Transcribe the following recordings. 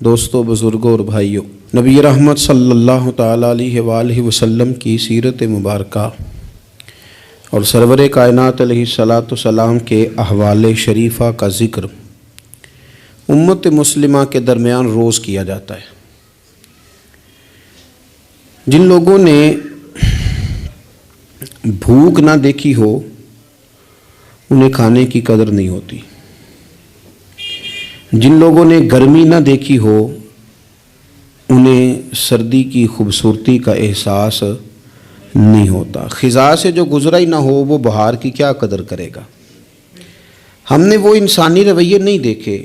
دوستوں، بزرگوں اور بھائیوں، نبی رحمت صلی اللہ تعالیٰ علیہ وآلہ وسلم کی سیرت مبارکہ اور سرور کائنات علیہ الصلاۃ والسلام کے احوال شریفہ کا ذکر امت مسلمہ کے درمیان روز کیا جاتا ہے۔ جن لوگوں نے بھوک نہ دیکھی ہو انہیں کھانے کی قدر نہیں ہوتی، جن لوگوں نے گرمی نہ دیکھی ہو انہیں سردی کی خوبصورتی کا احساس نہیں ہوتا، خزاں سے جو گزرا ہی نہ ہو وہ بہار کی کیا قدر کرے گا۔ ہم نے وہ انسانی رویے نہیں دیکھے،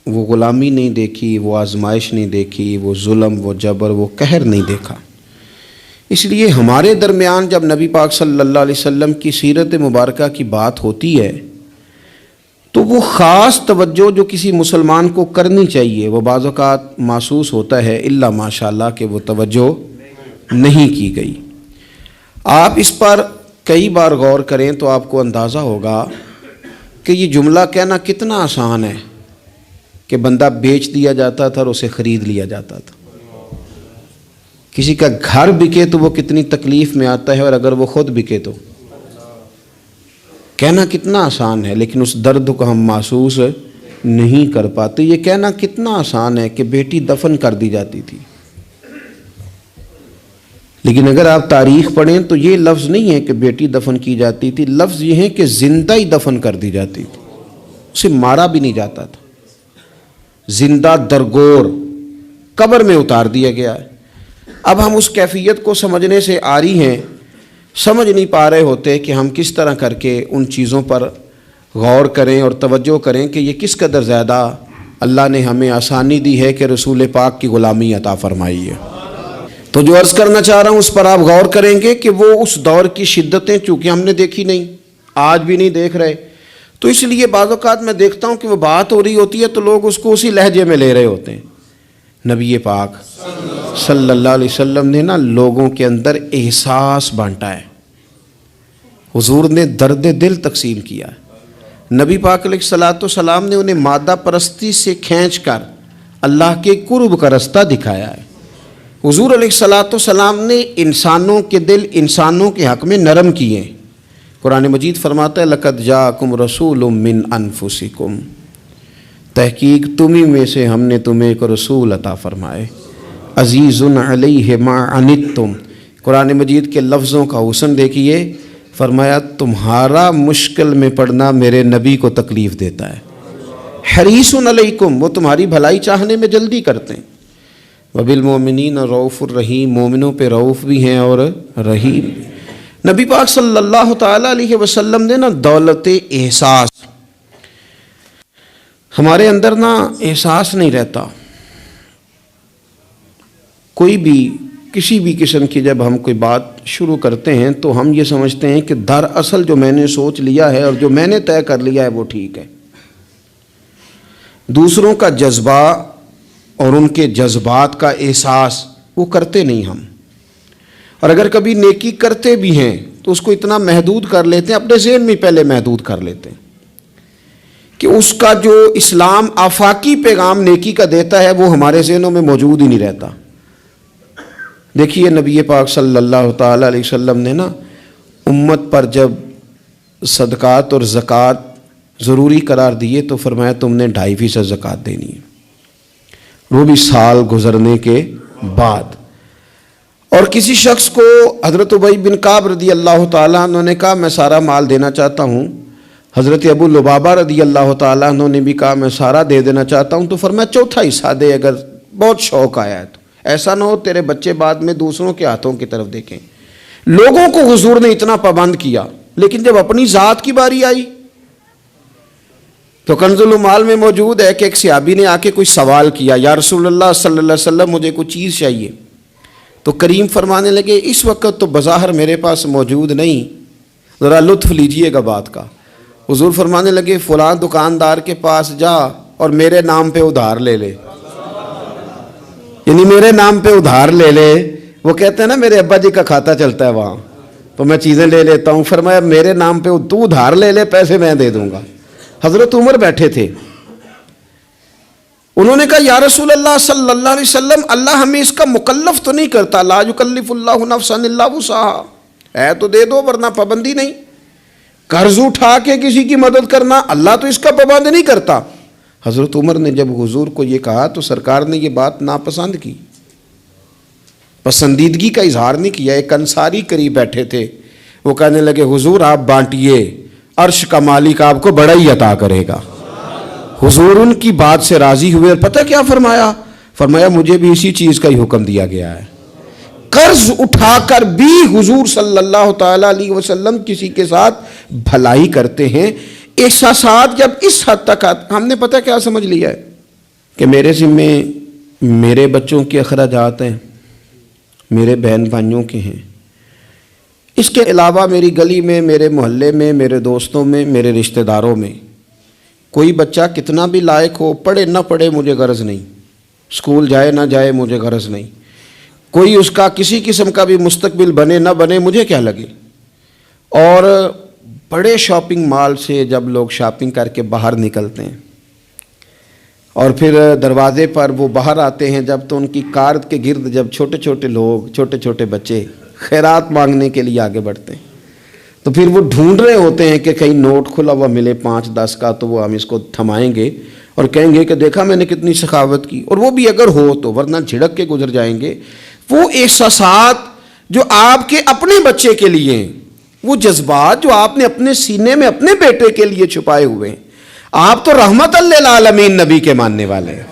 وہ غلامی نہیں دیکھی، وہ آزمائش نہیں دیکھی، وہ ظلم، وہ جبر، وہ قہر نہیں دیکھا۔ اس لیے ہمارے درمیان جب نبی پاک صلی اللہ علیہ وسلم کی سیرت مبارکہ کی بات ہوتی ہے تو وہ خاص توجہ جو کسی مسلمان کو کرنی چاہیے وہ بعض اوقات محسوس ہوتا ہے الا ماشاءاللہ کہ وہ توجہ نہیں کی گئی۔ آپ اس پر کئی بار غور کریں تو آپ کو اندازہ ہوگا کہ یہ جملہ کہنا کتنا آسان ہے کہ بندہ بیچ دیا جاتا تھا اور اسے خرید لیا جاتا تھا۔ کسی کا گھر بکے تو وہ کتنی تکلیف میں آتا ہے، اور اگر وہ خود بکے تو کہنا کتنا آسان ہے، لیکن اس درد کو ہم محسوس نہیں کر پاتے۔ یہ کہنا کتنا آسان ہے کہ بیٹی دفن کر دی جاتی تھی، لیکن اگر آپ تاریخ پڑھیں تو یہ لفظ نہیں ہے کہ بیٹی دفن کی جاتی تھی، لفظ یہ ہے کہ زندہ ہی دفن کر دی جاتی تھی، اسے مارا بھی نہیں جاتا تھا، زندہ درگور قبر میں اتار دیا گیا ہے۔ اب ہم اس کیفیت کو سمجھنے سے عاری ہیں، سمجھ نہیں پا رہے ہوتے کہ ہم کس طرح کر کے ان چیزوں پر غور کریں اور توجہ کریں کہ یہ کس قدر زیادہ اللہ نے ہمیں آسانی دی ہے کہ رسول پاک کی غلامی عطا فرمائی ہے۔ تو جو عرض کرنا چاہ رہا ہوں اس پر آپ غور کریں گے کہ وہ اس دور کی شدتیں چونکہ ہم نے دیکھی نہیں، آج بھی نہیں دیکھ رہے، تو اس لیے بعض اوقات میں دیکھتا ہوں کہ وہ بات ہو رہی ہوتی ہے تو لوگ اس کو اسی لہجے میں لے رہے ہوتے ہیں۔ نبی پاک صلی اللہ علیہ وسلم نے لوگوں کے اندر احساس بانٹا ہے، حضور نے درد دل تقسیم کیا ہے۔ نبی پاک علیہ الصلاۃ والسلام نے انہیں مادہ پرستی سے کھینچ کر اللہ کے قرب کا رستہ دکھایا ہے۔ حضور علیہ الصلاۃ والسلام نے انسانوں کے دل انسانوں کے حق میں نرم کیے۔ قرآن مجید فرماتا ہے لقد جاءکم رسول من انفسکم، تحقیق تمہیں میں سے ہم نے تمہیں ایک رسول عطا فرمائے، عزیز علیہ ما عنتم۔ قرآن مجید کے لفظوں کا حسن دیکھیے، فرمایا تمہارا مشکل میں پڑنا میرے نبی کو تکلیف دیتا ہے، حریص علیکم، وہ تمہاری بھلائی چاہنے میں جلدی کرتے ہیں، وبالمؤمنین رؤوف الرحیم، مومنوں پہ رؤوف بھی ہیں اور رحیم۔ نبی پاک صلی اللہ تعالیٰ علیہ وسلم نے دولت احساس، ہمارے اندر احساس نہیں رہتا، کوئی بھی کسی بھی قسم کی جب ہم کوئی بات شروع کرتے ہیں تو ہم یہ سمجھتے ہیں کہ دراصل جو میں نے سوچ لیا ہے اور جو میں نے طے کر لیا ہے وہ ٹھیک ہے۔ دوسروں کا جذبہ اور ان کے جذبات کا احساس وہ کرتے نہیں ہم، اور اگر کبھی نیکی کرتے بھی ہیں تو اس کو اتنا محدود کر لیتے ہیں، اپنے ذہن میں پہلے محدود کر لیتے ہیں کہ اس کا جو اسلام آفاقی پیغام نیکی کا دیتا ہے وہ ہمارے ذہنوں میں موجود ہی نہیں رہتا۔ دیکھیے نبی پاک صلی اللہ تعالیٰ علیہ وسلم نے امت پر جب صدقات اور زکوٰۃ ضروری قرار دیے تو فرمایا تم نے 2.5% زکوٰۃ دینی ہے، وہ بھی سال گزرنے کے بعد۔ اور کسی شخص کو حضرت ابی بن کعب رضی اللہ تعالیٰ عنہ نے کہا میں سارا مال دینا چاہتا ہوں، حضرت ابو لبابہ رضی اللہ تعالیٰ عنہ نے بھی کہا میں سارا دے دینا چاہتا ہوں، تو فرمایا چوتھا حصہ دے اگر بہت شوق آیا ہے تو، ایسا نہ ہو تیرے بچے بعد میں دوسروں کے ہاتھوں کی طرف دیکھیں۔ لوگوں کو حضور نے اتنا پابند کیا، لیکن جب اپنی ذات کی باری آئی تو کنز المال میں موجود ہے کہ ایک صحابی نے آ کے کوئی سوال کیا، یا رسول اللہ صلی اللہ علیہ وسلم مجھے کوئی چیز چاہیے، تو کریم فرمانے لگے اس وقت تو بظاہر میرے پاس موجود نہیں، ذرا لطف لیجئے گا بات کا۔ حضور فرمانے لگے فلاں دکاندار کے پاس جا اور میرے نام پہ ادھار لے لے، یعنی میرے نام پہ ادھار لے لے۔ وہ کہتے ہیں نا میرے ابا جی کا کھاتا چلتا ہے وہاں تو میں چیزیں لے لیتا ہوں، فرمایا میرے نام پہ تو ادھار لے لے، پیسے میں دے دوں گا۔ حضرت عمر بیٹھے تھے، انہوں نے کہا یا رسول اللہ صلی اللہ علیہ وسلم، اللہ ہمیں اس کا مکلف تو نہیں کرتا، لا یکلف اللہ نفسا الا وسعها، ہے تو دے دو ورنہ پابندی نہیں۔ قرض اٹھا کے کسی کی مدد کرنا اللہ تو اس کا پابند نہیں کرتا۔ حضرت عمر نے جب حضور کو یہ کہا تو سرکار نے یہ بات ناپسند کی، پسندیدگی کا اظہار نہیں کیا۔ ایک انصاری قریب بیٹھے تھے، وہ کہنے لگے حضور آپ بانٹیے، عرش کا مالک آپ کو بڑا ہی عطا کرے گا۔ حضور ان کی بات سے راضی ہوئے اور پتہ کیا فرمایا؟ فرمایا مجھے بھی اسی چیز کا ہی حکم دیا گیا ہے۔ قرض اٹھا کر بھی حضور صلی اللہ تعالی علیہ وسلم کسی کے ساتھ بھلائی کرتے ہیں۔ احساسات جب اس حد تک ہم نے پتہ کیا سمجھ لیا ہے کہ میرے ذمے میرے بچوں کے اخراجات ہیں، میرے بہن بھائیوں کے ہیں، اس کے علاوہ میری گلی میں، میرے محلے میں، میرے دوستوں میں، میرے رشتہ داروں میں کوئی بچہ کتنا بھی لائق ہو، پڑھے نہ پڑھے مجھے غرض نہیں، اسکول جائے نہ جائے مجھے غرض نہیں، کوئی اس کا کسی قسم کا بھی مستقبل بنے نہ بنے مجھے کیا لگے۔ اور بڑے شاپنگ مال سے جب لوگ شاپنگ کر کے باہر نکلتے ہیں اور پھر دروازے پر وہ باہر آتے ہیں جب، تو ان کی کار کے گرد جب چھوٹے چھوٹے لوگ، چھوٹے چھوٹے بچے خیرات مانگنے کے لیے آگے بڑھتے ہیں، تو پھر وہ ڈھونڈ رہے ہوتے ہیں کہ کہیں نوٹ کھلا ہوا ملے 5-10 کا، تو وہ ہم اس کو تھمائیں گے اور کہیں گے کہ دیکھا میں نے کتنی سخاوت کی، اور وہ بھی اگر ہو تو، ورنہ جھڑک کے گزر جائیں گے۔ وہ احساسات جو آپ کے اپنے بچے کے لیے ہیں، وہ جذبات جو آپ نے اپنے سینے میں اپنے بیٹے کے لیے چھپائے ہوئے ہیں، آپ تو رحمت للعالمین نبی کے ماننے والے ہیں،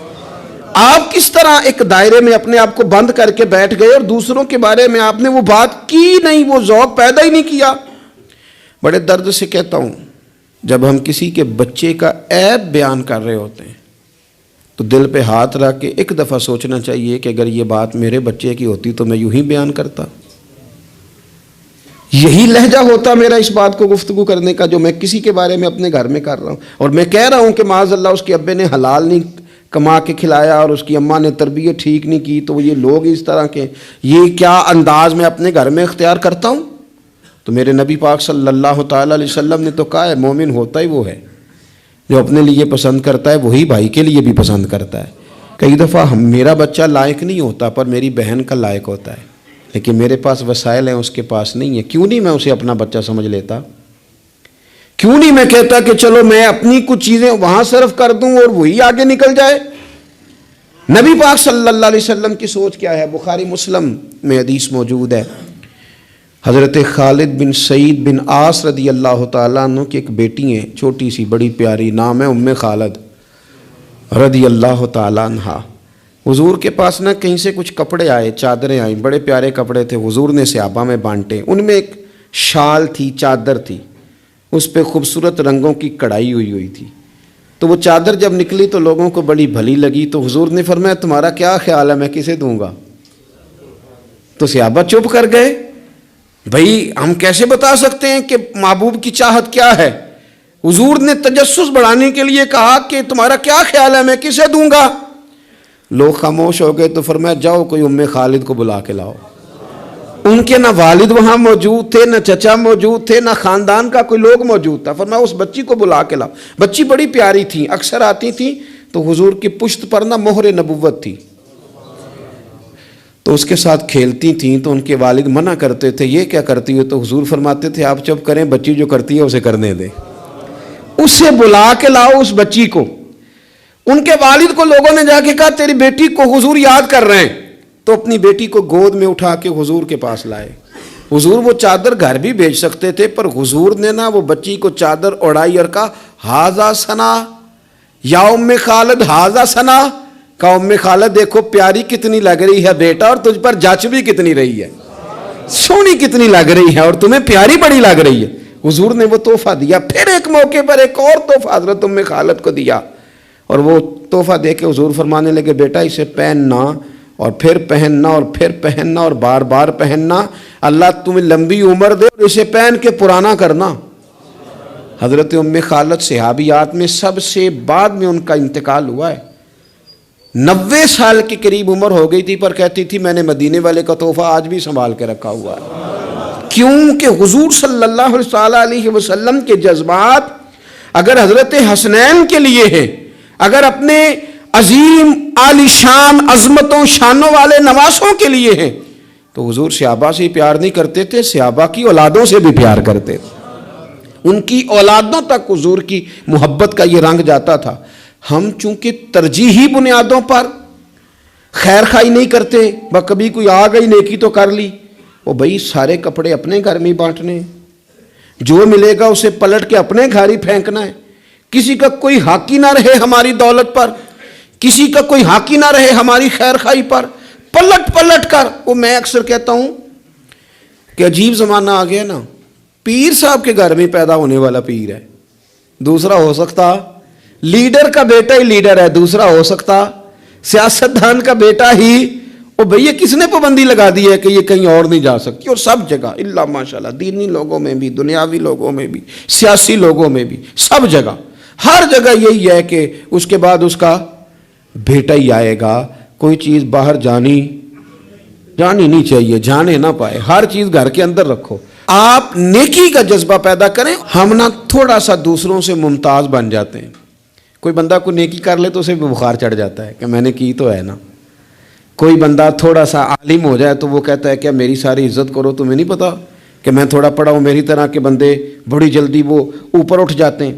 آپ کس طرح ایک دائرے میں اپنے آپ کو بند کر کے بیٹھ گئے اور دوسروں کے بارے میں آپ نے وہ بات کی نہیں، وہ ذوق پیدا ہی نہیں کیا۔ بڑے درد سے کہتا ہوں، جب ہم کسی کے بچے کا عیب بیان کر رہے ہوتے ہیں تو دل پہ ہاتھ رکھ کے ایک دفعہ سوچنا چاہیے کہ اگر یہ بات میرے بچے کی ہوتی تو میں یوں ہی بیان کرتا، یہی لہجہ ہوتا میرا اس بات کو گفتگو کرنے کا جو میں کسی کے بارے میں اپنے گھر میں کر رہا ہوں، اور میں کہہ رہا ہوں کہ معاذ اللہ اس کے ابے نے حلال نہیں کما کے کھلایا اور اس کی اماں نے تربیت ٹھیک نہیں کی، تو یہ لوگ اس طرح کے، یہ کیا انداز میں اپنے گھر میں اختیار کرتا ہوں؟ تو میرے نبی پاک صلی اللہ تعالی علیہ وسلم نے تو کہا ہے مومن ہوتا ہی وہ ہے جو اپنے لیے پسند کرتا ہے وہی بھائی کے لیے بھی پسند کرتا ہے۔ کئی دفعہ میرا بچہ لائق نہیں ہوتا پر میری بہن کا لائق ہوتا ہے، لیکن میرے پاس وسائل ہیں اس کے پاس نہیں ہے، کیوں نہیں میں اسے اپنا بچہ سمجھ لیتا؟ کیوں نہیں میں کہتا کہ چلو میں اپنی کچھ چیزیں وہاں صرف کر دوں اور وہی آگے نکل جائے؟ نبی پاک صلی اللہ علیہ وسلم کی سوچ کیا ہے؟ بخاری مسلم میں حدیث موجود ہے، حضرت خالد بن سعید بن عاص رضی اللہ تعالیٰ عنہ کی ایک بیٹی ہیں، چھوٹی سی بڑی پیاری، نام ہے ام خالد رضی اللہ تعالیٰ عنہ۔ حضور کے پاس نہ کہیں سے کچھ کپڑے آئے، چادریں آئیں، بڑے پیارے کپڑے تھے، حضور نے صحابہ میں بانٹے، ان میں ایک شال تھی، چادر تھی، اس پہ خوبصورت رنگوں کی کڑھائی ہوئی تھی، تو وہ چادر جب نکلی تو لوگوں کو بڑی بھلی لگی، تو حضور نے فرمایا تمہارا کیا خیال ہے میں کسے دوں گا؟ تو صحابہ چپ کر گئے، بھئی ہم کیسے بتا سکتے ہیں کہ محبوب کی چاہت کیا ہے؟ حضور نے تجسس بڑھانے کے لیے کہا کہ تمہارا کیا خیال ہے میں کسے دوں گا؟ لوگ خاموش ہو گئے، تو فرمایا جاؤ کوئی ام خالد کو بلا کے لاؤ۔ ان کے نہ والد وہاں موجود تھے، نہ چچا موجود تھے، نہ خاندان کا کوئی لوگ موجود تھا، فرمایا اس بچی کو بلا کے لاؤ۔ بچی بڑی پیاری تھی، اکثر آتی تھی تو حضور کی پشت پر نہ مہر نبوت تھی، تو اس کے ساتھ کھیلتی تھیں، تو ان کے والد منع کرتے تھے یہ کیا کرتی ہو؟ تو حضور فرماتے تھے آپ چپ کریں، بچی جو کرتی ہے اسے کرنے دیں، اسے بلا کے لاؤ اس بچی کو۔ ان کے والد کو لوگوں نے جا کے کہا تیری بیٹی کو حضور یاد کر رہے ہیں، تو اپنی بیٹی کو گود میں اٹھا کے حضور کے پاس لائے۔ حضور وہ چادر گھر بھی بھیج سکتے تھے، پر حضور نے نا وہ بچی کو چادر اڑائی اور کہا ہاذا ثنا یا ام خالد ہاذا ثنا، کہا ام خالد دیکھو پیاری کتنی لگ رہی ہے بیٹا، اور تجھ پر جچ بھی کتنی رہی ہے، سونی کتنی لگ رہی ہے، اور تمہیں پیاری بڑی لگ رہی ہے۔ حضور نے وہ تحفہ دیا، پھر ایک موقع پر ایک اور تحفہ حضرت ام خالد کو دیا، اور وہ تحفہ دے کے حضور فرمانے لگے بیٹا اسے پہننا اور پھر پہننا اور پھر پہننا اور بار بار پہننا، اللہ تمہیں لمبی عمر دے اور اسے پہن کے پرانا کرنا۔ حضرت ام خالد صحابیات میں سب سے بعد میں ان کا انتقال ہوا ہے، 90 سال کے قریب عمر ہو گئی تھی، پر کہتی تھی میں نے مدینے والے کا تحفہ آج بھی سنبھال کے رکھا ہوا ہے۔ کیونکہ حضور صلی اللہ علیہ وسلم کے جذبات اگر حضرت حسنین کے لیے ہیں، اگر اپنے عظیم عالی شان عظمتوں شانوں والے نواسوں کے لیے ہیں. تو حضور صحابہ سے ہی پیار نہیں کرتے تھے، صحابہ کی اولادوں سے بھی پیار کرتے تھے. ان کی اولادوں تک حضور کی محبت کا یہ رنگ جاتا تھا. ہم چونکہ ترجیحی بنیادوں پر خیر خائی نہیں کرتے، کبھی کوئی آ گئی نیکی تو کر لی، وہ بھائی سارے کپڑے اپنے گھر میں ہی بانٹنے ہیں، جو ملے گا اسے پلٹ کے اپنے گھر ہی پھینکنا ہے. کسی کا کوئی حق ہی نہ رہے ہماری دولت پر، کسی کا کوئی حق ہی نہ رہے ہماری خیر خائی پر. پلٹ پلٹ کر، وہ میں اکثر کہتا ہوں کہ عجیب زمانہ آ گیا نا. پیر صاحب کے گھر میں پیدا ہونے والا پیر ہے، دوسرا ہو سکتا لیڈر کا بیٹا ہی لیڈر ہے، دوسرا ہو سکتا سیاستدان کا بیٹا ہی. او بھئی کس نے پابندی لگا دی ہے کہ یہ کہیں اور نہیں جا سکتی؟ اور سب جگہ اللہ ماشاءاللہ، دینی لوگوں میں بھی، دنیاوی لوگوں میں بھی، سیاسی لوگوں میں بھی، سب جگہ ہر جگہ یہی ہے کہ اس کے بعد اس کا بیٹا ہی آئے گا. کوئی چیز باہر جانی نہیں چاہیے، جانے نہ پائے. ہر چیز گھر کے اندر رکھو. آپ نیکی کا جذبہ پیدا کریں. ہم نہ تھوڑا سا دوسروں سے ممتاز بن جاتے ہیں. کوئی بندہ کو نیکی کر لے تو اسے بخار چڑھ جاتا ہے کہ میں نے کی تو ہے نا. کوئی بندہ تھوڑا سا عالم ہو جائے تو وہ کہتا ہے کہ میری ساری عزت کرو، تمہیں نہیں پتا کہ میں تھوڑا پڑھا ہوں. میری طرح کے بندے بڑی جلدی وہ اوپر اٹھ جاتے ہیں.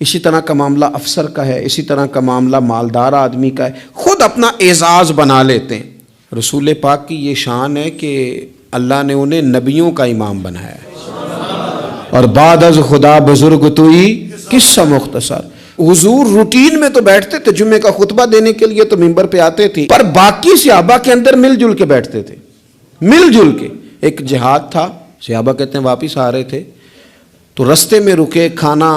اسی طرح کا معاملہ افسر کا ہے، اسی طرح کا معاملہ مالدار آدمی کا ہے. خود اپنا اعزاز بنا لیتے ہیں. رسول پاک کی یہ شان ہے کہ اللہ نے انہیں نبیوں کا امام بنایا ہے. اور بعد از خدا بزرگ توئی قصہ مختصر. حضور روٹین میں تو بیٹھتے تھے، جمعے کا خطبہ دینے کے لیے تو منبر پہ آتے تھے، پر باقی صحابہ کے اندر مل جل کے بیٹھتے تھے، مل جل کے. ایک جہاد تھا، صحابہ کہتے ہیں واپس آ رہے تھے تو رستے میں رکے، کھانا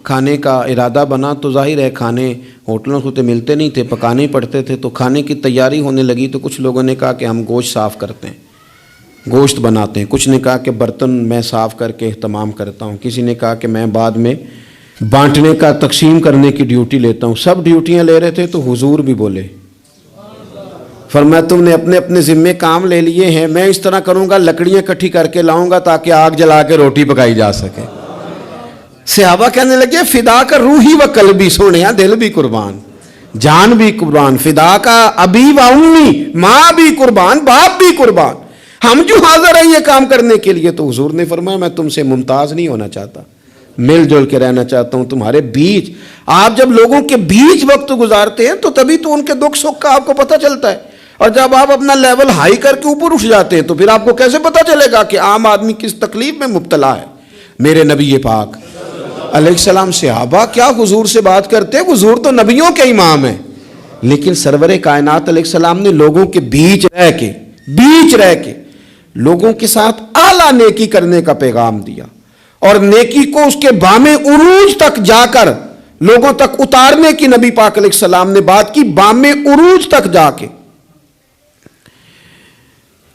کھانے کا ارادہ بنا تو ظاہر ہے کھانے ہوٹلوں سے تو ملتے نہیں تھے، پکانے پڑتے تھے. تو کھانے کی تیاری ہونے لگی تو کچھ لوگوں نے کہا کہ ہم گوشت صاف کرتے ہیں، گوشت بناتے ہیں. کچھ نے کہا کہ برتن میں صاف کر کے اہتمام کرتا ہوں. کسی نے کہا کہ میں بعد میں بانٹنے کا تقسیم کرنے کی ڈیوٹی لیتا ہوں. سب ڈیوٹیاں لے رہے تھے تو حضور بھی بولے، فرمایا تم نے اپنے اپنے ذمے کام لے لیے ہیں، میں اس طرح کروں گا لکڑیاں اکٹھی کر کے لاؤں گا تاکہ آگ جلا کے روٹی پکائی جا سکے. صحابہ کہنے لگے فدا کا روحی و قلبی، سونے دل بھی قربان، جان بھی قربان. فدا کا ابی و امی، ماں بھی قربان، باپ بھی قربان. ہم جو حاضر ہیں یہ کام کرنے کے لیے. تو حضور نے فرمایا میں تم سے ممتاز نہیں ہونا چاہتا، مل جل کے رہنا چاہتا ہوں تمہارے بیچ. آپ جب لوگوں کے بیچ وقت گزارتے ہیں تو تبھی تو ان کے دکھ سکھ کا آپ کو پتہ چلتا ہے. اور جب آپ اپنا لیول ہائی کر کے اوپر اٹھ جاتے ہیں تو پھر آپ کو کیسے پتہ چلے گا کہ عام آدمی کس تکلیف میں مبتلا ہے. میرے نبی پاک علیہ السلام صحابہ کیا حضور سے بات کرتے ہیں؟ حضور تو نبیوں کے امام ہیں، لیکن سرور کائنات علیہ السلام نے لوگوں کے بیچ رہ کے لوگوں کے ساتھ اعلیٰ نیکی کرنے کا پیغام دیا. اور نیکی کو اس کے بام عروج تک جا کر لوگوں تک اتارنے کی نبی پاک علیہ السلام نے بات کی. بام عروج تک جا کے.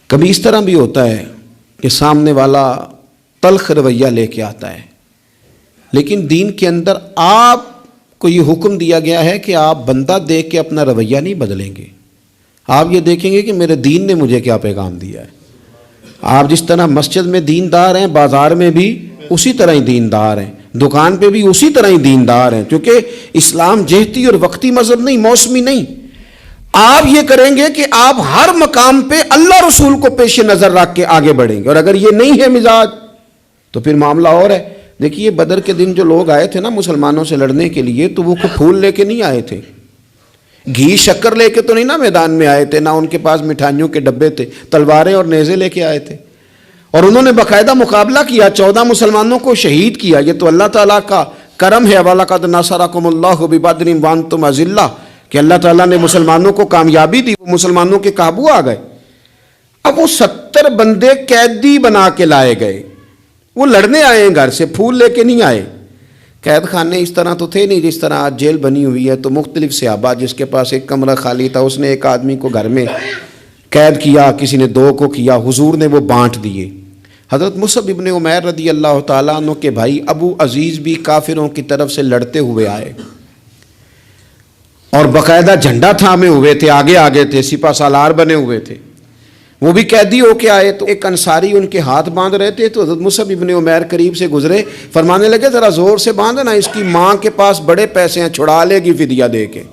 کبھی اس طرح بھی ہوتا ہے کہ سامنے والا تلخ رویہ لے کے آتا ہے، لیکن دین کے اندر آپ کو یہ حکم دیا گیا ہے کہ آپ بندہ دیکھ کے اپنا رویہ نہیں بدلیں گے. آپ یہ دیکھیں گے کہ میرے دین نے مجھے کیا پیغام دیا ہے. آپ جس طرح مسجد میں دیندار ہیں، بازار میں بھی اسی طرح ہی دیندار ہیں، دکان پہ بھی اسی طرح ہی دیندار ہیں. کیونکہ اسلام جہتی اور وقتی مذہب نہیں، موسمی نہیں. آپ یہ کریں گے کہ آپ ہر مقام پہ اللہ رسول کو پیش نظر رکھ کے آگے بڑھیں گے. اور اگر یہ نہیں ہے مزاج تو پھر معاملہ اور ہے. دیکھیے بدر کے دن جو لوگ آئے تھے نا مسلمانوں سے لڑنے کے لیے، تو وہ پھول لے کے نہیں آئے تھے، گھی شکر لے کے تو نہیں نا میدان میں آئے تھے، نہ ان کے پاس مٹھائیوں کے ڈبے تھے، تلواریں اور نیزے لے کے آئے تھے. اور انہوں نے باقاعدہ مقابلہ کیا، 14 مسلمانوں کو شہید کیا. یہ تو اللہ تعالیٰ کا کرم ہے. وَلَقَدْ نَصَرَكُمُ اللَّهُ بِبَدْرٍ وَأَنْتُمْ أَذِلَّةٌ، کہ اللہ تعالیٰ نے مسلمانوں کو کامیابی دی، وہ مسلمانوں کے قابو آ گئے. اب وہ 70 بندے قیدی بنا کے لائے گئے. وہ لڑنے آئے ہیں گھر سے، پھول لے کے نہیں آئے. قید خانے اس طرح تو تھے نہیں جس طرح آج جیل بنی ہوئی ہے. تو مختلف صحابہ، جس کے پاس ایک کمرہ خالی تھا اس نے ایک آدمی کو گھر میں قید کیا، کسی نے 2 کو کیا. حضور نے وہ بانٹ دیے. حضرت مصعب ابن عمیر رضی اللہ تعالیٰ عنہ کے بھائی ابو عزیز بھی کافروں کی طرف سے لڑتے ہوئے آئے اور باقاعدہ جھنڈا تھامے ہوئے تھے، آگے تھے، سپہ سالار بنے ہوئے تھے. وہ بھی قیدی ہو کے آئے. تو ایک انصاری ان کے ہاتھ باندھ رہے تھے. تو حضرت مصعب ابن عمیر قریب سے گزرے، فرمانے لگے ذرا زور سے باندھنا، اس کی ماں کے پاس بڑے پیسے ہیں، چھڑا لے گی فدیہ دے کے.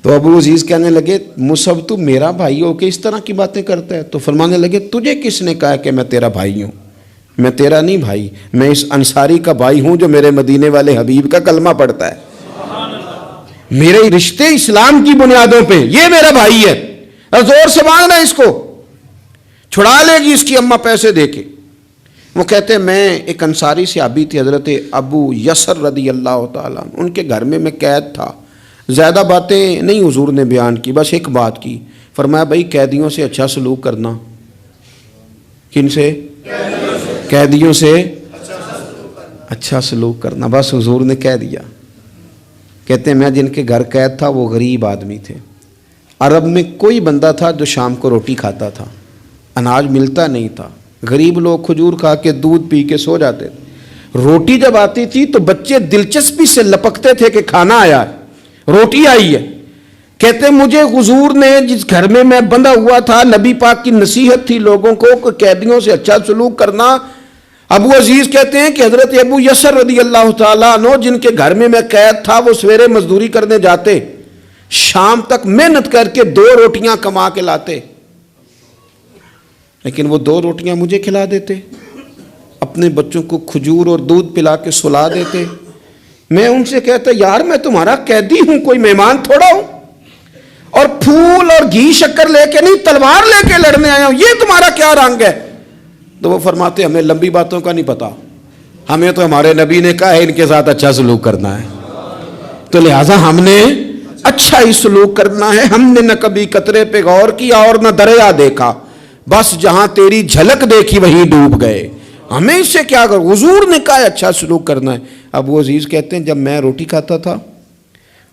تو ابو عزیز کہنے لگے مصعب تو میرا بھائی ہو کے اس طرح کی باتیں کرتا ہے؟ تو فرمانے لگے تجھے کس نے کہا کہ میں تیرا بھائی ہوں؟ میں تیرا نہیں بھائی، میں اس انصاری کا بھائی ہوں جو میرے مدینے والے حبیب کا کلمہ پڑھتا ہے، میرے رشتے اسلام کی بنیادوں پہ، یہ میرا بھائی ہے، اور زور سے مانگنا اس کو، چھڑا لے گی اس کی اماں پیسے دے کے۔ وہ کہتے ہیں میں ایک انصاری صحابی تھے حضرت ابو یسر رضی اللہ تعالیٰ عنہ، ان کے گھر میں قید تھا، زیادہ باتیں نہیں حضور نے بیان کی، بس ایک بات کی، فرمایا بھائی قیدیوں سے اچھا سلوک کرنا۔ کن سے؟ قیدیوں سے اچھا سلوک کرنا، بس حضور نے کہہ دیا۔ کہتے ہیں میں جن کے گھر قید تھا وہ غریب آدمی تھے، عرب میں کوئی بندہ تھا جو شام کو روٹی کھاتا تھا، اناج ملتا نہیں تھا، غریب لوگ کھجور کھا کے دودھ پی کے سو جاتے تھے، روٹی جب آتی تھی تو بچے دلچسپی سے لپکتے تھے کہ کھانا آیا ہے، روٹی آئی ہے۔ کہتے مجھے حضور نے جس گھر میں بندہ ہوا تھا، نبی پاک کی نصیحت تھی لوگوں کو کہ قیدیوں سے اچھا سلوک کرنا۔ ابو عزیز کہتے ہیں کہ حضرت ابو یسر رضی اللہ تعالیٰ عنہ جن کے گھر میں قید تھا، وہ سویرے مزدوری کرنے جاتے، شام تک محنت کر کے 2 روٹیاں کما کے لاتے، لیکن وہ 2 روٹیاں مجھے کھلا دیتے، اپنے بچوں کو کھجور اور دودھ پلا کے سلا دیتے۔ میں ان سے کہتا یار میں تمہارا قیدی ہوں، کوئی مہمان تھوڑا ہوں، اور پھول اور گھی شکر لے کے نہیں، تلوار لے کے لڑنے آیا ہوں، یہ تمہارا کیا رنگ ہے؟ تو وہ فرماتے ہمیں لمبی باتوں کا نہیں پتا، ہمیں تو ہمارے نبی نے کہا ہے ان کے ساتھ اچھا سلوک کرنا ہے، تو لہٰذا ہم نے اچھا ہی سلوک کرنا ہے۔ ہم نے نہ کبھی قطرے پہ غور کیا اور نہ دریا دیکھا، بس جہاں تیری جھلک دیکھی وہیں ڈوب گئے، ہمیں اس سے کیا کرو، حضور نے کہا ہے اچھا سلوک کرنا ہے۔ ابو عزیز کہتے ہیں جب میں روٹی کھاتا تھا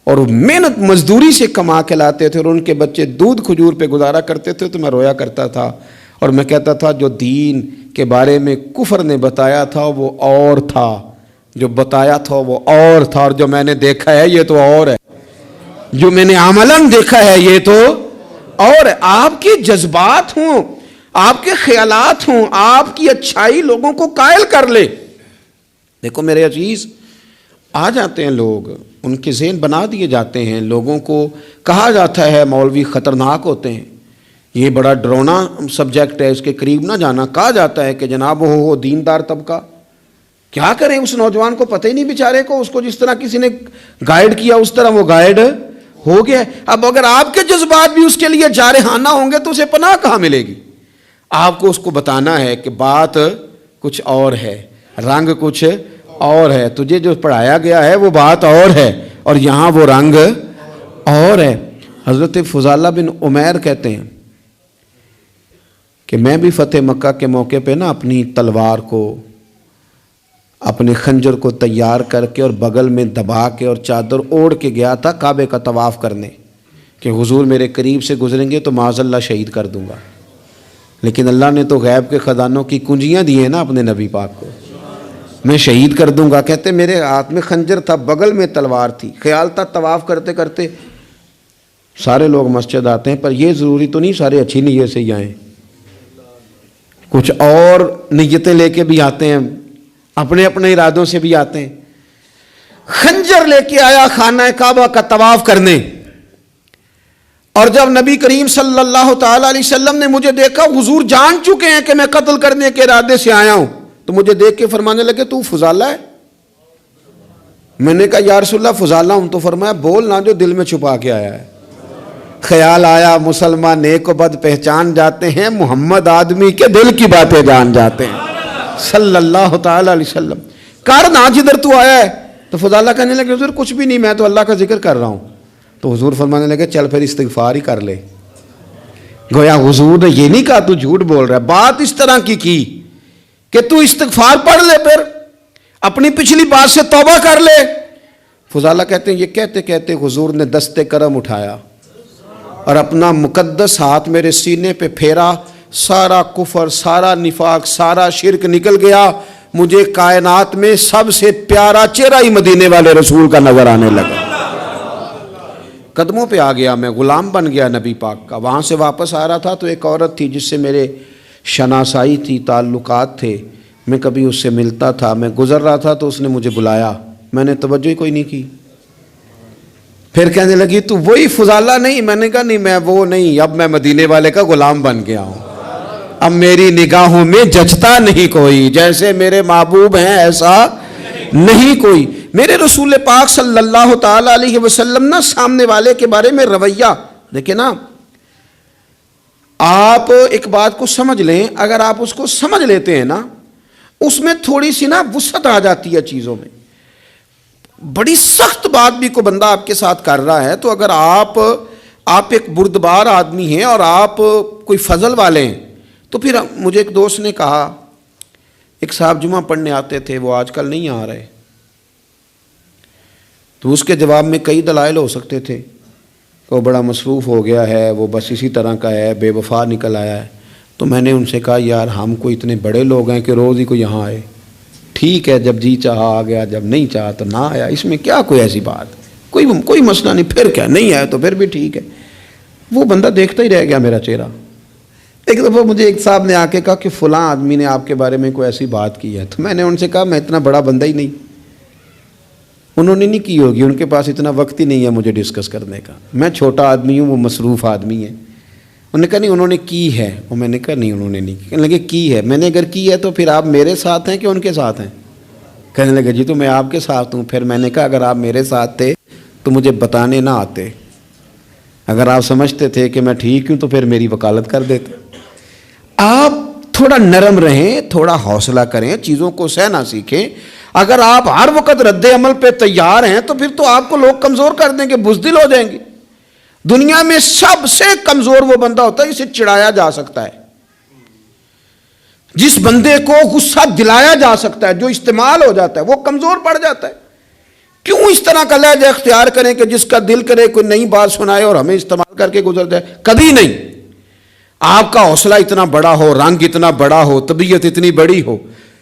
اور محنت مزدوری سے کما کے لاتے تھے اور ان کے بچے دودھ کھجور پہ گزارا کرتے تھے تو میں رویا کرتا تھا اور میں کہتا تھا جو دین کے بارے میں کفر نے بتایا تھا وہ اور تھا، جو بتایا تھا وہ اور تھا، اور جو میں نے دیکھا ہے یہ تو اور ہے، جو میں نے عملاً دیکھا ہے یہ تو اور ہے۔ آپ کے جذبات ہوں، آپ کے خیالات ہوں، آپ کی اچھائی لوگوں کو قائل کر لے۔ دیکھو میرے عزیز، آ جاتے ہیں لوگ، ان کے ذہن بنا دیے جاتے ہیں، لوگوں کو کہا جاتا ہے مولوی خطرناک ہوتے ہیں، یہ بڑا ڈرونا سبجیکٹ ہے، اس کے قریب نہ جانا۔ کہا جاتا ہے کہ جناب ہو دیندار طبقہ، کیا کریں اس نوجوان کو پتہ ہی نہیں بیچارے کو، اس کو جس طرح کسی نے گائیڈ کیا اس طرح وہ گائیڈ ہو گیا۔ اب اگر آپ کے جذبات بھی اس کے لیے جارحانہ ہوں گے تو اسے پناہ کہاں ملے گی؟ آپ کو اس کو بتانا ہے کہ بات کچھ اور ہے، رنگ کچھ اور ہے، تجھے جو پڑھایا گیا ہے وہ بات اور ہے اور یہاں وہ رنگ اور ہے۔ حضرت فضالہ بن عمیر کہتے ہیں کہ میں بھی فتح مکہ کے موقع پہ نا اپنی تلوار کو، اپنے خنجر کو تیار کر کے اور بغل میں دبا کے اور چادر اوڑھ کے گیا تھا کعبے کا طواف کرنے کہ حضور میرے قریب سے گزریں گے تو معاذ اللہ شہید کر دوں گا، لیکن اللہ نے تو غیب کے خزانوں کی کنجیاں دی ہیں نا اپنے نبی پاک کو، میں شہید کر دوں گا۔ کہتے میرے ہاتھ میں خنجر تھا، بغل میں تلوار تھی، خیال تھا طواف کرتے کرتے سارے لوگ مسجد آتے ہیں، پر یہ ضروری تو نہیں سارے اچھی نیت سے ہی آئیں، کچھ اور نیتیں لے کے بھی آتے ہیں، اپنے اپنے ارادوں سے بھی آتے ہیں۔ خنجر لے کے آیا خانہ کعبہ کا طواف کرنے، اور جب نبی کریم صلی اللہ تعالی علیہ وسلم نے مجھے دیکھا، حضور جان چکے ہیں کہ میں قتل کرنے کے ارادے سے آیا ہوں، تو مجھے دیکھ کے فرمانے لگے تو فضالہ ہے؟ میں نے کہا یا رسول اللہ فضالہ ہوں، تو فرمایا بول نہ جو دل میں چھپا کے آیا ہے۔ خیال آیا مسلمان نیک و بد پہچان جاتے ہیں، محمد آدمی کے دل کی باتیں جان جاتے ہیں صلی اللہ تعالی علیہ وسلم۔ کر نہ جدھر تو آیا ہے، تو فضالہ کہنے لگے حضور کچھ بھی نہیں، میں تو اللہ کا ذکر کر رہا ہوں۔ تو حضور فرمانے لگے چل پھر استغفار ہی کر لے۔ گویا حضور نے یہ نہیں کہا تو جھوٹ بول رہا ہے، بات اس طرح کی کہ تو استغفار پڑھ لے، پھر اپنی پچھلی بات سے توبہ کر لے۔ فضالہ کہتے ہیں یہ کہتے کہتے حضور نے دست کرم اٹھایا اور اپنا مقدس ہاتھ میرے سینے پہ پھیرا، سارا کفر، سارا نفاق، سارا شرک نکل گیا، مجھے کائنات میں سب سے پیارا چہرہ ہی مدینے والے رسول کا نظر آنے لگا۔ قدموں پہ آ گیا، میں غلام بن گیا نبی پاک کا۔ وہاں سے واپس آ رہا تھا تو ایک عورت تھی جس سے میرے شناسائی تھی، تعلقات تھے، میں کبھی اس سے ملتا تھا، میں گزر رہا تھا تو اس نے مجھے بلایا، میں نے توجہ ہی کوئی نہیں کی۔ پھر کہنے لگی تو وہی فضالہ نہیں؟ میں نے کہا نہیں میں وہ نہیں، اب میں مدینے والے کا غلام بن گیا ہوں، اب میری نگاہوں میں جچتا نہیں کوئی، جیسے میرے محبوب ہیں ایسا نہیں کوئی۔ میرے رسول پاک صلی اللہ تعالی علیہ وسلم نا سامنے والے کے بارے میں رویہ دیکھیں نا، آپ ایک بات کو سمجھ لیں، اگر آپ اس کو سمجھ لیتے ہیں نا، اس میں تھوڑی سی نا وسعت آ جاتی ہے چیزوں میں۔ بڑی سخت بات بھی کو بندہ آپ کے ساتھ کر رہا ہے تو اگر آپ ایک بردبار آدمی ہیں اور آپ کوئی فضل والے ہیں، تو پھر مجھے ایک دوست نے کہا، ایک صاحب جمعہ پڑھنے آتے تھے، وہ آج کل نہیں آ رہے، تو اس کے جواب میں کئی دلائل ہو سکتے تھے کہ وہ بڑا مصروف ہو گیا ہے، وہ بس اسی طرح کا ہے، بے وفا نکل آیا ہے۔ تو میں نے ان سے کہا یار ہم کو اتنے بڑے لوگ ہیں کہ روز ہی کو یہاں آئے، ٹھیک ہے جب جی چاہا آ گیا، جب نہیں چاہا تو نہ آیا، اس میں کیا کوئی ایسی بات، کوئی مسئلہ نہیں، پھر کیا نہیں آیا تو پھر بھی ٹھیک ہے۔ وہ بندہ دیکھتا ہی رہ گیا میرا چہرہ۔ ایک دفعہ مجھے ایک صاحب نے آ کے کہا کہ فلاں آدمی نے آپ کے بارے میں کوئی ایسی بات کی ہے، تو میں نے ان سے کہا میں اتنا بڑا بندہ ہی نہیں، انہوں نے نہیں کی ہوگی، ان کے پاس اتنا وقت ہی نہیں ہے مجھے ڈسکس کرنے کا، میں چھوٹا آدمی ہوں، وہ مصروف آدمی ہے۔ انہوں نے کہا نہیں انہوں نے کی ہے، اور میں نے کہا نہیں انہوں نے نہیں کی۔ کہنے لگے کی ہے، میں نے اگر کی ہے تو پھر آپ میرے ساتھ ہیں کہ ان کے ساتھ ہیں؟ کہنے لگے جی تو میں آپ کے ساتھ ہوں۔ پھر میں نے کہا اگر آپ میرے ساتھ تھے تو مجھے بتانے نہ آتے، اگر آپ سمجھتے تھے کہ میں ٹھیک ہوں تو پھر میری وکالت کر دیتے۔ آپ تھوڑا نرم رہیں، تھوڑا حوصلہ کریں، چیزوں کو سہنا سیکھیں۔ اگر آپ ہر وقت رد عمل پہ تیار ہیں تو پھر تو آپ کو لوگ کمزور کر دیں گے، بزدل ہو جائیں گے۔ دنیا میں سب سے کمزور وہ بندہ ہوتا ہے جسے چڑھایا جا سکتا ہے، جس بندے کو غصہ دلایا جا سکتا ہے، جو استعمال ہو جاتا ہے وہ کمزور پڑ جاتا ہے۔ کیوں اس طرح کا لہجہ اختیار کریں کہ جس کا دل کرے کوئی نئی بات سنائے اور ہمیں استعمال کر کے گزر جائے؟ کبھی نہیں۔ آپ کا حوصلہ اتنا بڑا ہو، رنگ اتنا بڑا ہو، طبیعت اتنی بڑی ہو۔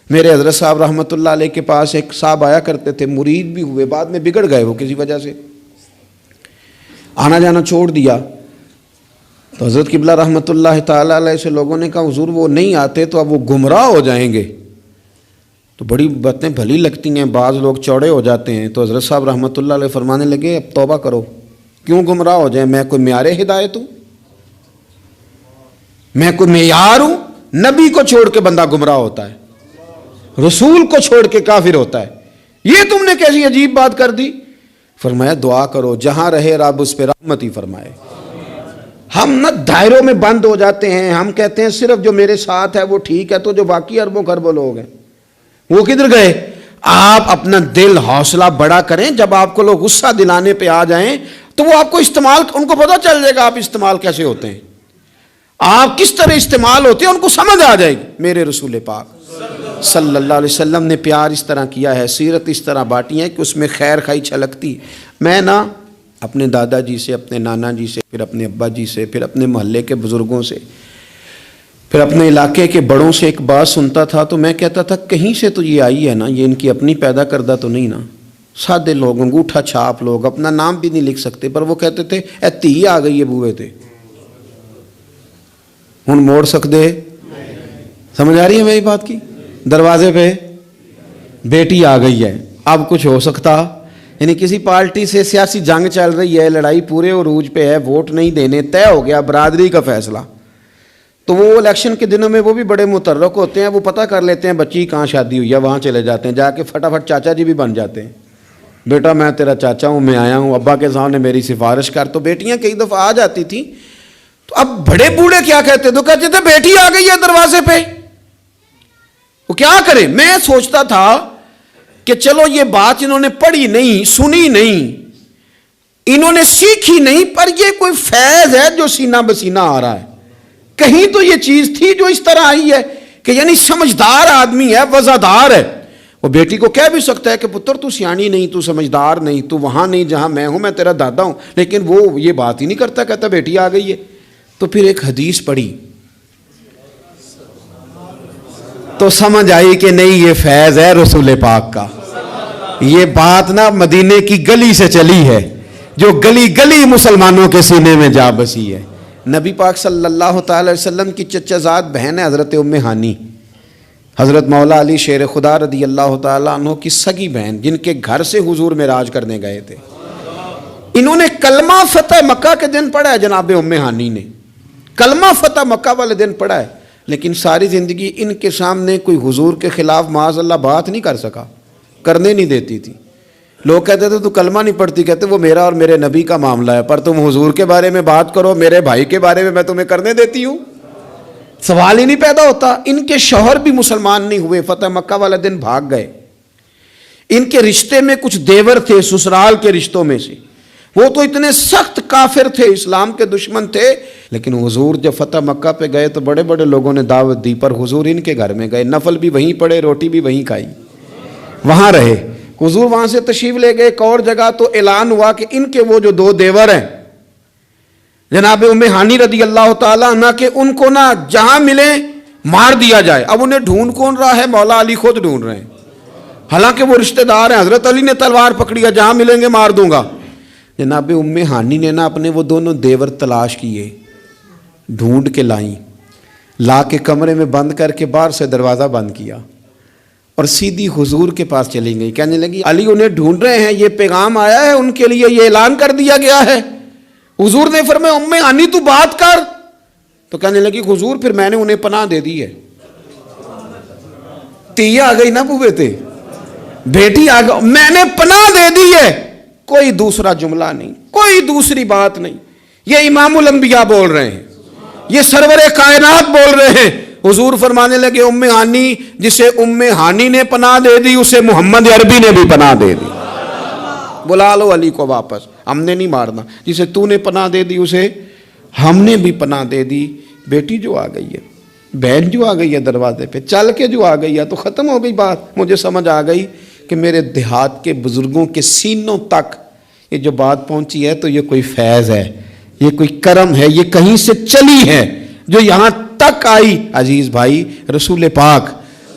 میرے حضرت صاحب رحمۃ اللہ علیہ کے پاس ایک صاحب آیا کرتے تھے، مرید بھی ہوئے، بعد میں بگڑ گئے وہ کسی وجہ سے، آنا جانا چھوڑ دیا۔ تو حضرت قبلہ رحمۃ اللہ تعالی علیہ سے لوگوں نے کہا حضور وہ نہیں آتے تو اب وہ گمراہ ہو جائیں گے۔ تو بڑی باتیں بھلی لگتی ہیں، بعض لوگ چوڑے ہو جاتے ہیں۔ تو حضرت صاحب رحمۃ اللہ علیہ فرمانے لگے اب توبہ کرو، کیوں گمراہ ہو جائیں؟ میں کوئی معیار ہدایت ہوں؟ میں کوئی معیار ہوں؟ نبی کو چھوڑ کے بندہ گمراہ ہوتا ہے، رسول کو چھوڑ کے کافر ہوتا ہے، یہ تم نے کیسی عجیب بات کر دی؟ فرمایا دعا کرو جہاں رہے رب اس پہ رحمت ہی فرمائے۔ ہم نہ دائروں میں بند ہو جاتے ہیں، ہم کہتے ہیں صرف جو میرے ساتھ ہے وہ ٹھیک ہے، تو جو باقی اربوں خربوں لوگ ہیں وہ کدھر گئے؟ آپ اپنا دل حوصلہ بڑا کریں، جب آپ کو لوگ غصہ دلانے پہ آ جائیں تو وہ آپ کو استعمال، ان کو پتہ چل جائے گا آپ استعمال کیسے ہوتے ہیں، آپ کس طرح استعمال ہوتے ہیں ان کو سمجھ آ جائے گی۔ میرے رسول پاک صلی اللہ علیہ وسلم نے پیار اس طرح کیا ہے، سیرت اس طرح بانٹی ہے کہ اس میں خیر خائی چھلکتی۔ میں نا اپنے دادا جی سے، اپنے نانا جی سے، پھر اپنے ابا جی سے، پھر اپنے محلے کے بزرگوں سے، پھر اپنے علاقے کے بڑوں سے ایک بات سنتا تھا تو میں کہتا تھا کہیں سے تو یہ آئی ہے نا، یہ ان کی اپنی پیدا کردہ تو نہیں نا۔ سادے لوگ، انگوٹھا چھاپ لوگ، اپنا نام بھی نہیں لکھ سکتے، پر وہ کہتے تھے اے تھی آ گئی ہے بوئے تے، ہن موڑ سکتے؟ سمجھ آ رہی ہے میری بات کی؟ دروازے پہ بیٹی آ گئی ہے، اب کچھ ہو سکتا؟ یعنی کسی پارٹی سے سیاسی جنگ چل رہی ہے، لڑائی پورے عروج پہ ہے، ووٹ نہیں دینے، طے ہو گیا برادری کا فیصلہ، تو وہ الیکشن کے دنوں میں وہ بھی بڑے متحرک ہوتے ہیں، وہ پتہ کر لیتے ہیں بچی کہاں شادی ہوئی ہے، وہاں چلے جاتے ہیں، جا کے فٹافٹ چاچا جی بھی بن جاتے ہیں، بیٹا میں تیرا چاچا ہوں، میں آیا ہوں، ابا کے سامنے میری سفارش کر۔ تو بیٹیاں کئی دفعہ آ جاتی تھیں، تو اب بڑے بوڑھے کیا کہتے تو کہتے تھے بیٹی آ گئی ہے دروازے پہ، وہ کیا کرے؟ میں سوچتا تھا کہ چلو یہ بات انہوں نے پڑھی نہیں، سنی نہیں، انہوں نے سیکھی نہیں، پر یہ کوئی فیض ہے جو سینہ بسینہ آ رہا ہے، کہیں تو یہ چیز تھی جو اس طرح آئی ہے کہ یعنی سمجھدار آدمی ہے، وزادار ہے۔ وہ بیٹی کو کہہ بھی سکتا ہے کہ پتر تو سیانی نہیں، تو سمجھدار نہیں، تو وہاں نہیں جہاں میں ہوں، میں تیرا دادا ہوں، لیکن وہ یہ بات ہی نہیں کرتا، کہتا بیٹی آ گئی ہے۔ تو پھر ایک حدیث پڑھی تو سمجھ آئی کہ نہیں یہ فیض ہے رسول پاک کا، یہ بات نا مدینے کی گلی سے چلی ہے، جو گلی گلی مسلمانوں کے سینے میں جا بسی ہے۔ نبی پاک صلی اللہ تعالی وسلم کی چچا زاد بہن ہے حضرت ام ہانی، حضرت مولا علی شیر خدا رضی اللہ تعالیٰ عنہ کی سگی بہن، جن کے گھر سے حضور معراج کرنے گئے تھے۔ انہوں نے کلمہ فتح مکہ کے دن پڑھا ہے جناب ام ہانی نے، کلمہ فتح مکہ والے دن پڑھا ہے، لیکن ساری زندگی ان کے سامنے کوئی حضور کے خلاف معاذ اللہ بات نہیں کر سکا، کرنے نہیں دیتی تھی۔ لوگ کہتے تھے تو کلمہ نہیں پڑھتی، کہتے وہ میرا اور میرے نبی کا معاملہ ہے، پر تم حضور کے بارے میں بات کرو، میرے بھائی کے بارے میں تمہیں کرنے دیتی ہوں، سوال ہی نہیں پیدا ہوتا۔ ان کے شوہر بھی مسلمان نہیں ہوئے، فتح مکہ والا دن بھاگ گئے۔ ان کے رشتے میں کچھ دیور تھے سسرال کے رشتوں میں سے، وہ تو اتنے سخت کافر تھے، اسلام کے دشمن تھے، لیکن حضور جب فتح مکہ پہ گئے تو بڑے بڑے لوگوں نے دعوت دی، پر حضور ان کے گھر میں گئے، نفل بھی وہیں پڑے، روٹی بھی وہیں کھائی، وہاں رہے۔ حضور وہاں سے تشریف لے گئے ایک اور جگہ، تو اعلان ہوا کہ ان کے وہ جو دو دیور ہیں جناب ام ہانی رضی اللہ تعالیٰ عنہ کے، ان کو نہ جہاں ملے مار دیا جائے۔ اب انہیں ڈھونڈ کون رہا ہے؟ مولا علی خود ڈھونڈ رہے ہیں، حالانکہ وہ رشتہ دار ہیں، حضرت علی نے تلوار پکڑی ہے، جہاں ملیں گے مار دوں گا۔ جناب ام ہانی نے نا اپنے وہ دونوں دیور تلاش کیے، ڈھونڈ کے لائیں، لا کے کمرے میں بند کر کے باہر سے دروازہ بند کیا اور سیدھی حضور کے پاس چلی گئی، کہنے لگی علی انہیں ڈھونڈ رہے ہیں، یہ پیغام آیا ہے ان کے لیے، یہ اعلان کر دیا گیا ہے۔ حضور نے فرمایا ام ہانی تو بات کر، تو کہنے لگی حضور پھر میں نے انہیں پناہ دے دی ہے، تیا آ گئی نا بوبے تے، بیٹی آ گئی، میں نے پناہ دے دی ہے، کوئی دوسرا جملہ نہیں، کوئی دوسری بات نہیں۔ یہ امام الانبیاء بول رہے ہیں، یہ سرور کائنات بول رہے ہیں۔ حضور فرمانے لگے ام ہانی، جسے ام ہانی نے پناہ دے دی اسے محمد عربی نے بھی پناہ دے دی، بلا لو علی کو واپس، ہم نے نہیں مارنا، جسے تو نے پناہ دے دی اسے ہم نے بھی پناہ دے دی۔ بیٹی جو آ گئی ہے، بہن جو آ گئی ہے دروازے پہ، چل کے جو آ گئی ہے تو ختم ہو گئی بات۔ مجھے سمجھ آ گئی کہ میرے دیہات کے بزرگوں کے سینوں تک یہ جو بات پہنچی ہے تو یہ کوئی فیض ہے، یہ کوئی کرم ہے، یہ کہیں سے چلی ہے جو یہاں تک آئی۔ عزیز بھائی، رسول پاک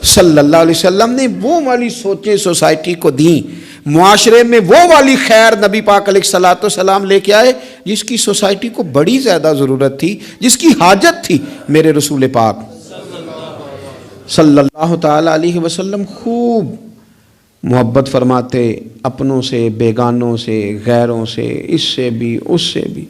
صلی اللہ علیہ وسلم نے وہ والی سوچیں سوسائٹی کو دیں، معاشرے میں وہ والی خیر نبی پاک علیہ الصلوۃ والسلام لے کے آئے جس کی سوسائٹی کو بڑی زیادہ ضرورت تھی، جس کی حاجت تھی۔ میرے رسول پاک صلی اللہ تعالی علیہ وسلم خوب محبت فرماتے، اپنوں سے، بیگانوں سے، غیروں سے، اس سے بھی اس سے بھی۔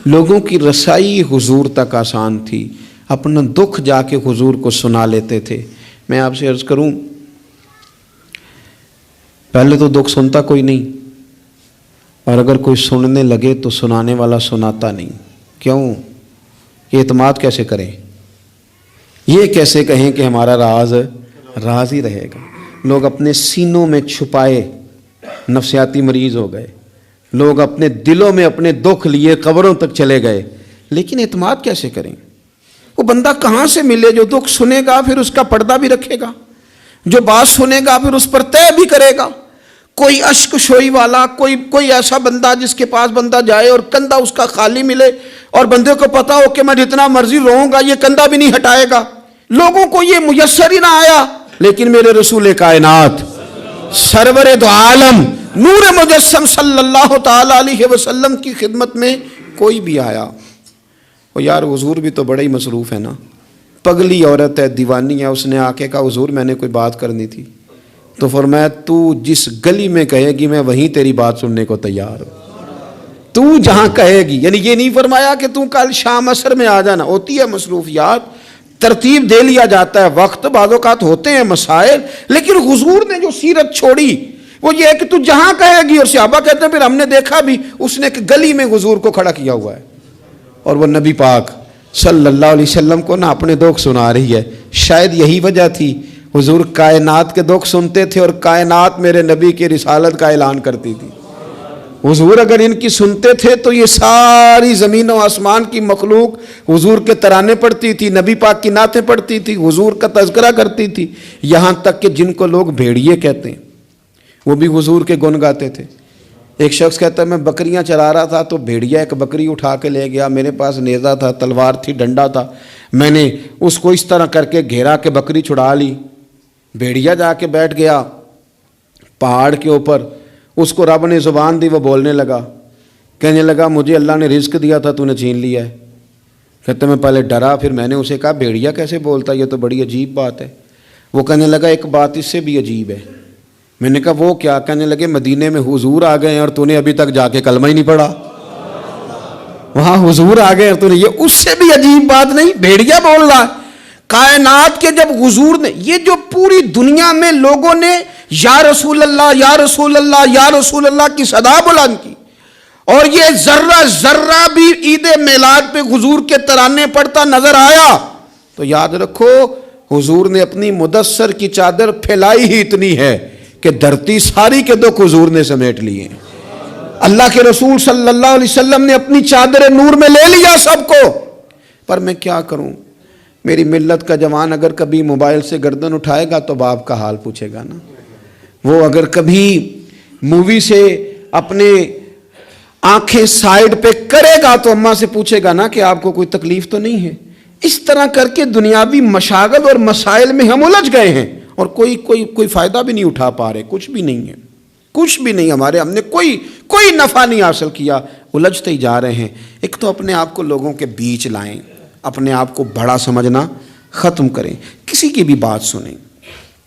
لوگوں کی رسائی حضور تک آسان تھی، اپنا دکھ جا کے حضور کو سنا لیتے تھے۔ میں آپ سے عرض کروں، پہلے تو دکھ سنتا کوئی نہیں، اور اگر کوئی سننے لگے تو سنانے والا سناتا نہیں۔ کیوں؟ اعتماد کیسے کریں؟ یہ کیسے کہیں کہ ہمارا راز راز ہی رہے گا؟ لوگ اپنے سینوں میں چھپائے نفسیاتی مریض ہو گئے، لوگ اپنے دلوں میں اپنے دکھ لیے قبروں تک چلے گئے، لیکن اعتماد کیسے کریں؟ وہ بندہ کہاں سے ملے جو دکھ سنے گا پھر اس کا پردہ بھی رکھے گا، جو بات سنے گا پھر اس پر طے بھی کرے گا؟ کوئی اشک شوئی والا، کوئی ایسا بندہ جس کے پاس بندہ جائے اور کندھا اس کا خالی ملے اور بندے کو پتا ہو کہ میں جتنا مرضی روؤں گا یہ کندھا بھی نہیں ہٹائے گا۔ لوگوں کو یہ میسر ہی نہ آیا، لیکن میرے رسول کائنات سرور دو عالم نور مجسم صلی اللہ تعالی علیہ وسلم کی خدمت میں کوئی بھی آیا، وہ یار حضور بھی تو بڑا ہی مصروف ہے نا، پگلی عورت ہے، دیوانی ہے، اس نے آ کے کہا حضور میں نے کوئی بات کرنی تھی، تو فرمایا تو جس گلی میں کہے گی میں وہیں تیری بات سننے کو تیار ہوں، تو جہاں کہے گی۔ یعنی یہ نہیں فرمایا کہ تو کل شام عصر میں آ جانا، ہوتی ہے مصروفیات، ترتیب دے لیا جاتا ہے، وقت بعض اوقات ہوتے ہیں مسائل، لیکن حضور نے جو سیرت چھوڑی وہ یہ ہے کہ تو جہاں کہے گی۔ اور صحابہ کہتے ہیں پھر ہم نے دیکھا بھی اس نے ایک گلی میں حضور کو کھڑا کیا ہوا ہے، اور وہ نبی پاک صلی اللہ علیہ وسلم کو نہ اپنے دکھ سنا رہی ہے۔ شاید یہی وجہ تھی حضور کائنات کے دکھ سنتے تھے اور کائنات میرے نبی کی رسالت کا اعلان کرتی تھی۔ حضور اگر ان کی سنتے تھے تو یہ ساری زمین و آسمان کی مخلوق حضور کے ترانے پڑھتی تھی، نبی پاک کی نعتیں پڑھتی تھی، حضور کا تذکرہ کرتی تھی، یہاں تک کہ جن کو لوگ بھیڑیے کہتے ہیں وہ بھی حضور کے گن گاتے تھے۔ ایک شخص کہتا ہے میں بکریاں چلا رہا تھا تو بھیڑیا ایک بکری اٹھا کے لے گیا، میرے پاس نیزہ تھا، تلوار تھی، ڈنڈا تھا، میں نے اس کو اس طرح کر کے گھیرا کہ بکری چھڑا لی۔ بھیڑیا جا کے بیٹھ گیا پہاڑ کے اوپر، اس کو رب نے زبان دی، وہ بولنے لگا، کہنے لگا مجھے اللہ نے رزق دیا تھا تو نے چھین لیا ہے۔ کہتے میں پہلے ڈرا، پھر میں نے اسے کہا بھیڑیا کیسے بولتا، یہ تو بڑی عجیب بات ہے۔ وہ کہنے لگا ایک بات اس سے بھی عجیب ہے، میں نے کہا وہ کیا؟ کہنے لگے مدینے میں حضور آ گئے اور تو نے ابھی تک جا کے کلمہ ہی نہیں پڑھا. وہاں حضور آ گئے اور تو نے یہ، اس سے بھی عجیب بات نہیں، بھیڑیا بول رہا ہے. کائنات کے جب حضور نے، یہ جو پوری دنیا میں لوگوں نے یا رسول اللہ یا رسول اللہ یا رسول اللہ کی صدا بلند کی، اور یہ ذرہ ذرہ بھی عید میلاد پہ حضور کے ترانے پڑھتا نظر آیا، تو یاد رکھو حضور نے اپنی مدثر کی چادر پھیلائی ہی اتنی ہے کہ دھرتی ساری کے دکھ حضور نے سمیٹ لیے. اللہ کے رسول صلی اللہ علیہ وسلم نے اپنی چادر نور میں لے لیا سب کو. پر میں کیا کروں، میری ملت کا جوان اگر کبھی موبائل سے گردن اٹھائے گا تو باپ کا حال پوچھے گا نا. وہ اگر کبھی مووی سے اپنے آنکھیں سائیڈ پہ کرے گا تو اماں سے پوچھے گا نا کہ آپ کو کوئی تکلیف تو نہیں ہے. اس طرح کر کے دنیاوی مشاغل اور مسائل میں ہم الجھ گئے ہیں اور کوئی فائدہ بھی نہیں اٹھا پا رہے. کچھ بھی نہیں ہے، کچھ بھی نہیں ہمارے، ہم نے کوئی نفع نہیں حاصل کیا، الجھتے ہی جا رہے ہیں. ایک تو اپنے آپ کو لوگوں کے بیچ لائیں، اپنے آپ کو بڑا سمجھنا ختم کریں، کسی کی بھی بات سنیں،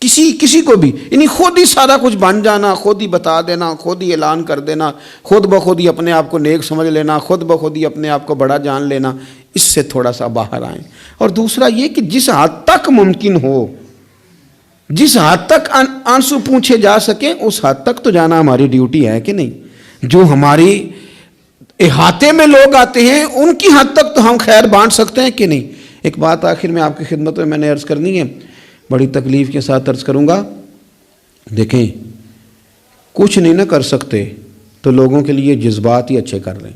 کسی کو بھی، یعنی خود ہی سارا کچھ بن جانا، خود ہی بتا دینا، خود ہی اعلان کر دینا، خود بخود ہی اپنے آپ کو نیک سمجھ لینا، خود بخود ہی اپنے آپ کو بڑا جان لینا، اس سے تھوڑا سا باہر آئیں. اور دوسرا یہ کہ جس حد تک ممکن ہو، جس حد تک آنسو پوچھے جا سکیں اس حد تک تو جانا ہماری ڈیوٹی ہے کہ نہیں. جو ہماری احاطے میں لوگ آتے ہیں ان کی حد تک تو ہم خیر بانٹ سکتے ہیں کہ نہیں. ایک بات آخر میں آپ کی خدمت میں نے عرض کرنی ہے، بڑی تکلیف کے ساتھ عرض کروں گا. دیکھیں کچھ نہیں نہ کر سکتے تو لوگوں کے لیے جذبات ہی اچھے کر لیں،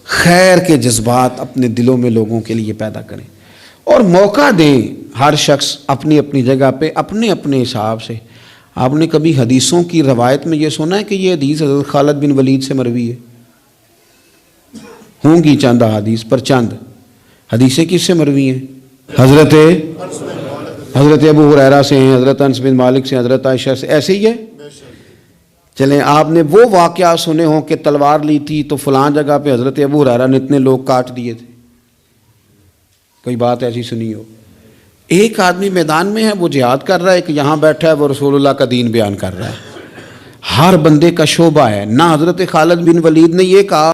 خیر کے جذبات اپنے دلوں میں لوگوں کے لیے پیدا کریں اور موقع دیں. ہر شخص اپنی اپنی جگہ پہ اپنے اپنے حساب سے. آپ نے کبھی حدیثوں کی روایت میں یہ سنا ہے کہ یہ حدیث حضرت خالد بن ولید سے مروی ہے؟ ہوں گی چند حدیث، پر چند حدیثیں کس سے مروی ہیں؟ حضرت ابو ہریرہ سے ہیں، حضرت انس بن مالک سے، حضرت عائشہ سے، ایسے ہی ہے. چلیں آپ نے وہ واقعہ سنے ہوں کہ تلوار لی تھی تو فلاں جگہ پہ حضرت ابو ہریرہ نے اتنے لوگ کاٹ دیے تھے، کوئی بات ایسی سنی ہو؟ ایک آدمی میدان میں ہے وہ جہاد کر رہا ہے، کہ یہاں بیٹھا ہے وہ رسول اللہ کا دین بیان کر رہا ہے. ہر بندے کا شعبہ ہے. نہ حضرت خالد بن ولید نے یہ کہا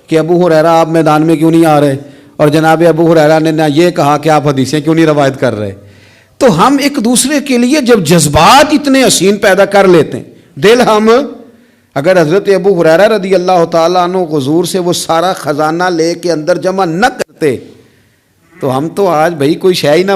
کہ ابو ہریرہ آپ میدان میں کیوں نہیں آ رہے، اور جناب ابو ہریرہ نے نہ یہ کہا کہ آپ حدیثیں کیوں نہیں روایت کر رہے. تو ہم ایک دوسرے کے لیے جب جذبات اتنے حسین پیدا کر لیتے ہیں، دل ہم اگر حضرت ابو ہریرہ رضی اللہ تعالیٰ عنہ حضور سے وہ سارا خزانہ لے کے اندر جمع نہ کرتے تو ہم تو آج بھائی کوئی شے ہی نہ